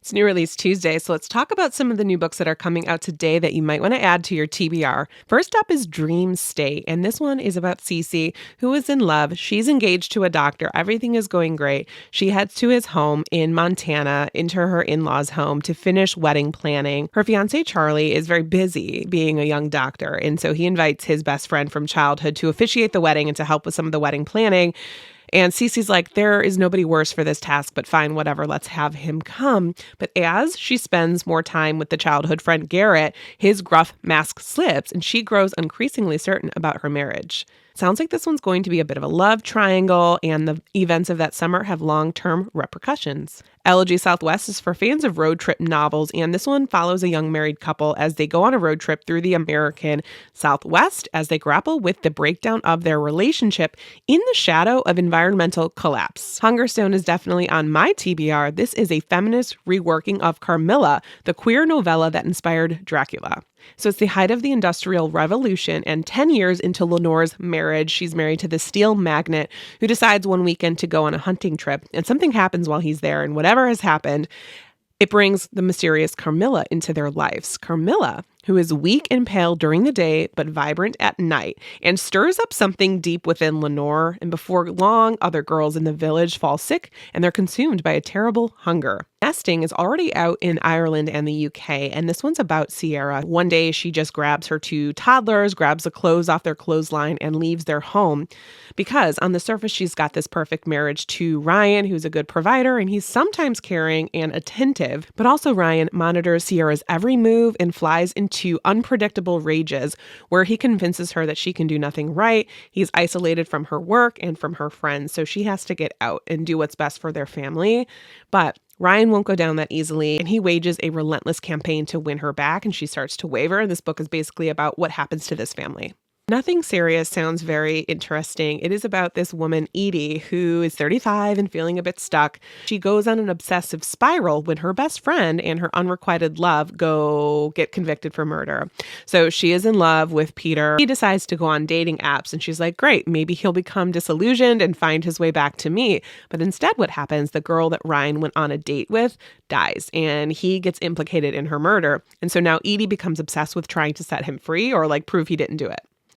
It's New Release Tuesday, so let's talk about some of the new books that are coming out today that you might want to add to your TBR. First up is Dream State, and this one is about Cece, who is in love. She's engaged to a doctor. Everything is going great. She heads to his home in Montana, into her in-laws' home, to finish wedding planning. Her fiancé, Charlie, is very busy being a young doctor, and so he invites his best friend from childhood to officiate the wedding and to help with some of the wedding planning. And Cece's like, there is nobody worse for this task, but fine, whatever, let's have him come. But as she spends more time with the childhood friend Garrett, his gruff mask slips and she grows increasingly certain about her marriage. Sounds like this one's going to be a bit of a love triangle, and the events of that summer have long-term repercussions. Elegy Southwest is for fans of road trip novels, and this one follows a young married couple as they go on a road trip through the American Southwest as they grapple with the breakdown of their relationship in the shadow of environmental collapse. Hungerstone is definitely on my TBR. This is a feminist reworking of Carmilla, the queer novella that inspired Dracula. So it's the height of the Industrial Revolution, and 10 years into Lenore's marriage, she's married to the steel magnate who decides one weekend to go on a hunting trip, and something happens while he's there, and whatever has happened, it brings the mysterious Carmilla into their lives. Carmilla, who is weak and pale during the day, but vibrant at night, and stirs up something deep within Lenore, and before long, other girls in the village fall sick, and they're consumed by a terrible hunger. Nesting is already out in Ireland and the UK, and this one's about Sierra. One day, she just grabs her two toddlers, grabs the clothes off their clothesline, and leaves their home because on the surface, she's got this perfect marriage to Ryan, who's a good provider, and he's sometimes caring and attentive, but also Ryan monitors Sierra's every move and flies into unpredictable rages where he convinces her that she can do nothing right. He's isolated from her work and from her friends, so she has to get out and do what's best for their family. But Ryan won't go down that easily, and he wages a relentless campaign to win her back, and she starts to waver. And this book is basically about what happens to this family. Nothing Serious sounds very interesting. It is about this woman, Edie, who is 35 and feeling a bit stuck. She goes on an obsessive spiral when her best friend and her unrequited love go get convicted for murder. So she is in love with Peter. He decides to go on dating apps, and she's like, great, maybe he'll become disillusioned and find his way back to me. But instead what happens, the girl that Ryan went on a date with dies, and he gets implicated in her murder. And so now Edie becomes obsessed with trying to set him free or like prove he didn't do it.